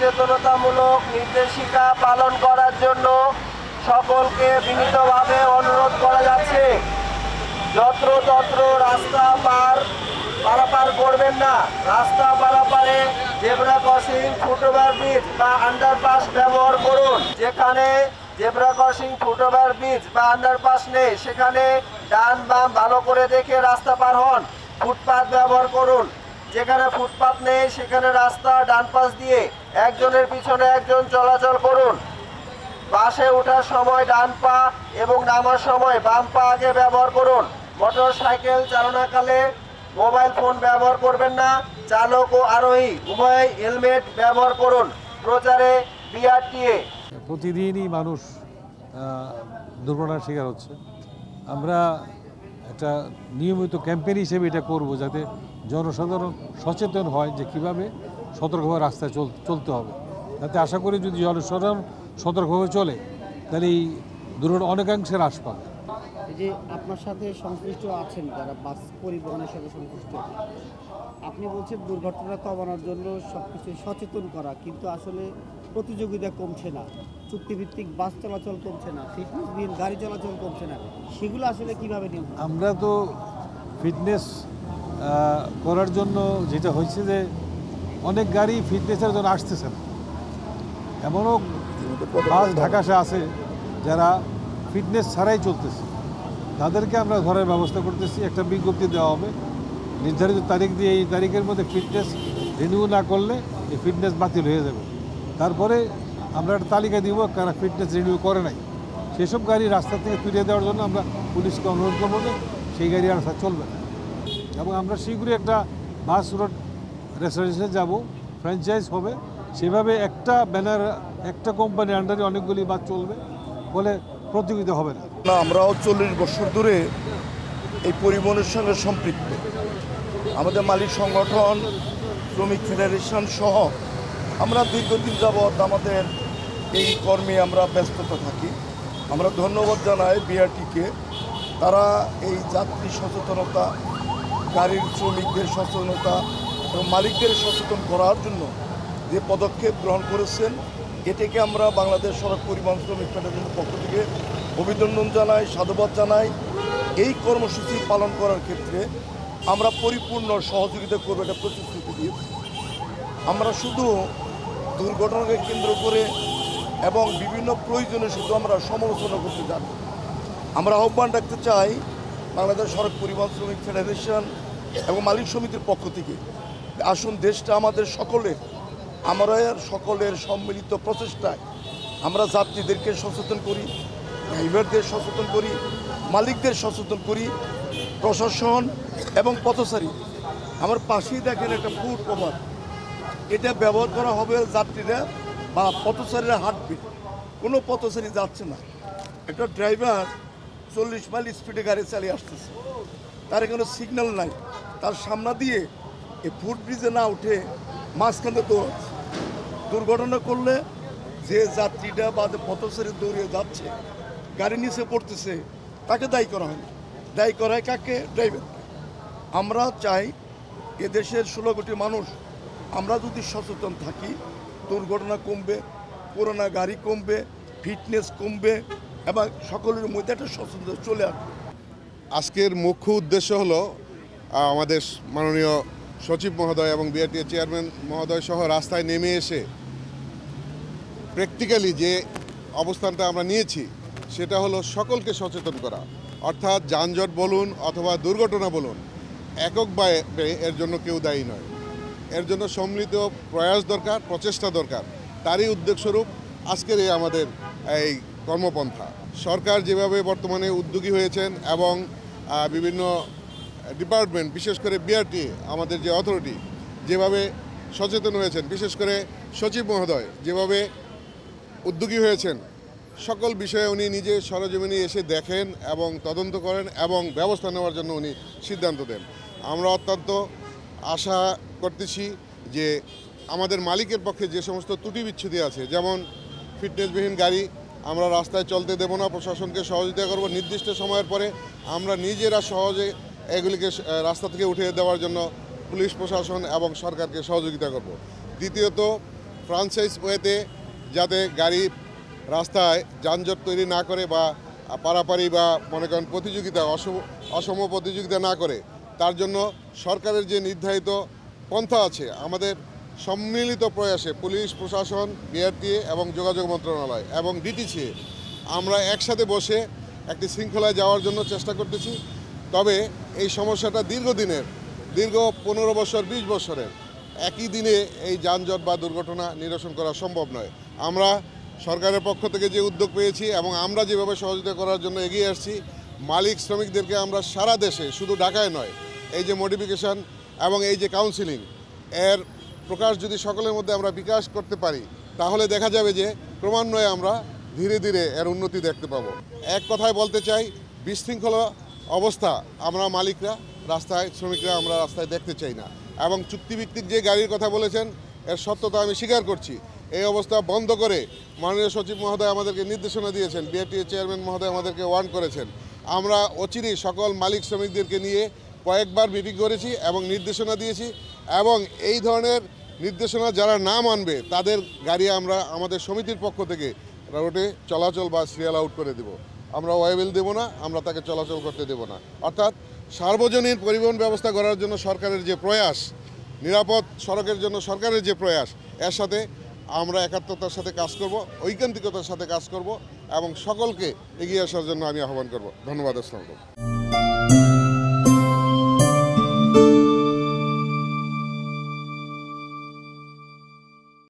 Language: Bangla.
সচেতনতামূলক নির্দেশিকা পালন করার জন্য সকলকে বিনীতভাবে অনুরোধ করা যাচ্ছে। যত্রতত্র রাস্তা পারাপার করবেন না। রাস্তা পারাপারে জেব্রা ক্রসিং, ফুটওভার ব্রিজ বা আন্ডারপাস ব্যবহার করুন। যেখানে জেব্রা ক্রসিং, ফুটওভার ব্রিজ বা আন্ডারপাস নেই সেখানে ডান বাম ভালো করে দেখে রাস্তা পার হন। ফুটপাত ব্যবহার করুন। যেখানে ফুটপাত নেই সেখানে রাস্তা ডান পাশ দিয়ে একজনের পিছনে একজন চলাচল করুন। বাসে ওঠার সময় ডান পা এবং নামার সময় বাম পা আগে ব্যবহার করুন। মোটর সাইকেল চালনাকালে মোবাইল ফোন ব্যবহার করবেন না। চালক ও আরোহী উভয় হেলমেট ব্যবহার করুন। প্রচারে বিআরটিএ। প্রতিদিনই মানুষ দুর্ঘটনার শিকার হচ্ছে। আমরা একটা নিয়মিত ক্যাম্পেইন হিসেবে এটা করব, যাতে জনসাধারণ সচেতন হয় যে কীভাবে সতর্কভাবে রাস্তায় চলতে হবে। যাতে আশা করি যদি জনসাধারণ সতর্কভাবে চলে তাহলে এই দুর্ঘটনা অনেকাংশে হ্রাস পাবে। এই যে আপনার সাথে সংশ্লিষ্ট আছেন যারা বাস পরিবহনের সাথে সংশ্লিষ্ট, আপনি বলছেন দুর্ঘটনা কমানোর জন্য সব কিছু সচেতন করা, কিন্তু আসলে প্রতিযোগিতা কমছে না, চুক্তিভিত্তিক বাস চলাচল কমছে না, ফিটনেসবিহীন গাড়ি চলাচল কমছে না, সেগুলো আসলে কীভাবে নিয়ম? আমরা তো ফিটনেস করার জন্য যেটা হয়েছে যে অনেক গাড়ি ফিটনেসের জন্য আসতেছে না। এমনও বাস ঢাকাশে আছে যারা ফিটনেস ছাড়াই চলতেছে, তাদেরকে আমরা ধরার ব্যবস্থা করতেছি। একটা বিজ্ঞপ্তি দেওয়া হবে নির্ধারিত তারিখ দিয়ে, এই তারিখের মধ্যে ফিটনেস রিনিউ না করলে এই ফিটনেস বাতিল হয়ে যাবে। তারপরে আমরা একটা তালিকা দিব কারা ফিটনেস রিনিউ করে নাই, সেসব গাড়ি রাস্তা থেকে ফিরিয়ে দেওয়ার জন্য আমরা পুলিশকে অনুরোধ করবো যে সেই গাড়ি রাস্তা চলবে না। এবং আমরা শীঘ্রই একটা বাস রোড রেস্টুরেন্টে যাব, ফ্র্যাঞ্চাইজ হবে, সেভাবে একটা ব্যানার একটা কোম্পানির আন্ডারে অনেকগুলি বাস চলবে, ফলে প্রতিযোগিতা হবে না। আমরাও 40 বছর ধরে এই পরিবহনের সঙ্গে সম্পৃক্ত। আমাদের মালিক সংগঠন, শ্রমিক ফেডারেশন সহ আমরা দীর্ঘদিন যাবৎ আমাদের এই কর্মে আমরা ব্যস্ততা থাকি। আমরা ধন্যবাদ জানাই বিআরটিকে। তারা এই যাত্রী সচেতনতা, গাড়ির শ্রমিকদের সচেতনতা এবং মালিকদের সচেতন করার জন্য যে পদক্ষেপ গ্রহণ করেছেন, এটাকে আমরা বাংলাদেশ সড়ক পরিবহন শ্রমিক ফেডারেশনের পক্ষ থেকে অভিনন্দন জানাই, সাধুবাদ জানাই। এই কর্মসূচি পালন করার ক্ষেত্রে আমরা পরিপূর্ণ সহযোগিতা করব এটা প্রতিশ্রুতি দিয়েছি। আমরা শুধু দুর্ঘটনাকে কেন্দ্র করে এবং বিভিন্ন প্রয়োজনে শুধু আমরা সমালোচনা করতে যাব। আমরা আহ্বান রাখতে চাই বাংলাদেশ সড়ক পরিবহন শ্রমিক ফেডারেশন এবং মালিক সমিতির পক্ষ থেকে, আসুন দেশটা আমাদের সকলের, আমরা সকলের সম্মিলিত প্রচেষ্টায় আমরা যাত্রীদেরকে সচেতন করি, ড্রাইভারদের সচেতন করি, মালিকদের সচেতন করি, প্রশাসন এবং পথচারী। আমার পাশেই দেখেন একটা ফুট ওভার, এটা ব্যবহার করা হবে যাত্রীরা বা পথচারীরা হাঁটবে, কোনো পথচারী যাচ্ছে না। একটা ড্রাইভার 40 মাইল স্পিডে গাড়ি চালিয়ে আসতেছে, তার কোনো সিগন্যাল নাই, তার সামনে দিয়ে এই ফুটব্রিজে না উঠে মাঝখানে দৌড়াচ্ছে। দুর্ঘটনা করলে যে যাত্রীটা বা পথচারী দৌড়িয়ে যাচ্ছে, গাড়ি নিচে পড়তেছে, তাকে দায়ী করা হয় না। দায়ী করা হয় কাকে? ড্রাইভার। আমরা চাই এদেশের 16 কোটি মানুষ আমরা যদি সচেতন থাকি, দুর্ঘটনা কমবে, পুরোনো গাড়ি কমবে, ফিটনেস কমবে এবং সকলের মধ্যে একটা সচেতনতা চলে আসবে। আজকের মুখ্য উদ্দেশ্য হলো আমাদের মাননীয় সচিব মহোদয় এবং বিআরটিএ চেয়ারম্যান মহোদয় সহ রাস্তায় নেমে এসে প্র্যাকটিক্যালি যে অবস্থানটা আমরা নিয়েছি সেটা হলো সকলকে সচেতন করা। অর্থাৎ যানজট বলুন অথবা দুর্ঘটনা বলুন, এককভাবে এর জন্য কেউ দায়ী নয়। এর জন্য সম্মিলিত প্রয়াস দরকার, প্রচেষ্টা দরকার। তারই উদ্যোগস্বরূপ আজকের আমাদের এই কর্মপন্থা। সরকার যেভাবে বর্তমানে উদ্যোগী হয়েছেন এবং বিভিন্ন ডিপার্টমেন্ট, বিশেষ করে বিআরটিএ আমাদের যে অথরিটি যেভাবে সচেতন হয়েছেন, বিশেষ করে সচিব মহোদয় যেভাবে উদ্যোগী হয়েছেন, সকল বিষয়ে উনি নিজে সরজমিনে এসে দেখেন এবং তদন্ত করেন এবং ব্যবস্থা নেওয়ার জন্য উনি সিদ্ধান্ত দেন। আমরা অত্যন্ত আশা করতেছি যে আমাদের মালিকের পক্ষে যে সমস্ত ত্রুটি বিচ্ছুতি আছে, যেমন ফিটনেসবিহীন গাড়ি আমরা রাস্তায় চলতে দেব না, প্রশাসনকে সহযোগিতা করব। নির্দিষ্ট সময়ের পরে আমরা নিজেরা সহজে এগুলিকে রাস্তা থেকে উঠিয়ে দেওয়ার জন্য পুলিশ প্রশাসন এবং সরকারকে সহযোগিতা করব। দ্বিতীয়ত, ফ্রাঞ্চাইজ ওয়েতে যাতে গাড়ি রাস্তায় যানজট তৈরি না করে বা পারাপারি বা মনে করেন প্রতিযোগিতা অসম প্রতিযোগিতা না করে, তার জন্য সরকারের যে নির্ধারিত পন্থা আছে, আমাদের সম্মিলিত প্রয়াসে পুলিশ প্রশাসন, বিআরটিএ এবং যোগাযোগ মন্ত্রণালয় এবং ডিটিসিএ আমরা একসাথে বসে একটি শৃঙ্খলায় যাওয়ার জন্য চেষ্টা করতেছি। তবে এই সমস্যাটা দীর্ঘদিনের, দীর্ঘ 15 বছর 20 বছরের, একই দিনে এই যানজট বা দুর্ঘটনা নিরসন করা সম্ভব নয়। আমরা সরকারের পক্ষ থেকে যে উদ্যোগ পেয়েছি এবং আমরা যেভাবে সহযোগিতা করার জন্য এগিয়ে আসছি, মালিক শ্রমিকদেরকে আমরা সারা দেশে, শুধু ঢাকায় নয়, এই যে মডিফিকেশন এবং এই যে কাউন্সিলিং এর প্রকাশ যদি সকলের মধ্যে আমরা বিকাশ করতে পারি, তাহলে দেখা যাবে যে ক্রমান্বয়ে আমরা ধীরে ধীরে এর উন্নতি দেখতে পাবো। এক কথায় বলতে চাই, বিশৃঙ্খল অবস্থা আমরা মালিকরা রাস্তায়, শ্রমিকরা আমরা রাস্তায় দেখতে চাই না। এবং চুক্তিভিত্তিক যে গাড়ির কথা বলেছেন, এর সত্যতা আমি স্বীকার করছি। এই অবস্থা বন্ধ করে মাননীয় সচিব মহোদয় আমাদেরকে নির্দেশনা দিয়েছেন, বিআরটিএ চেয়ারম্যান মহোদয় আমাদেরকে ওয়ার্ন করেছেন। আমরা অচিরেই সকল মালিক শ্রমিকদেরকে নিয়ে কয়েকবার মিটিং করেছি এবং নির্দেশনা দিয়েছি, এবং এই ধরনের নির্দেশনা যারা না মানবে তাদের গাড়ি আমরা আমাদের সমিতির পক্ষ থেকে রোডে চলাচল বা সিরিয়াল আউট করে দেব। আমরা ওয়েবেল দেব না, আমরা তাকে চলাচল করতে দেব না। অর্থাৎ সার্বজনীন পরিবহন ব্যবস্থা করার জন্য সরকারের যে প্রয়াস, নিরাপদ সড়কের জন্য সরকারের যে প্রয়াস, এর সাথে আমরা একাত্মতার সাথে কাজ করব, ঐকান্তিকতার সাথে কাজ করব এবং সকলকে এগিয়ে আসার জন্য আমি আহ্বান করব। ধন্যবাদ। আসসালামু আলাইকুম।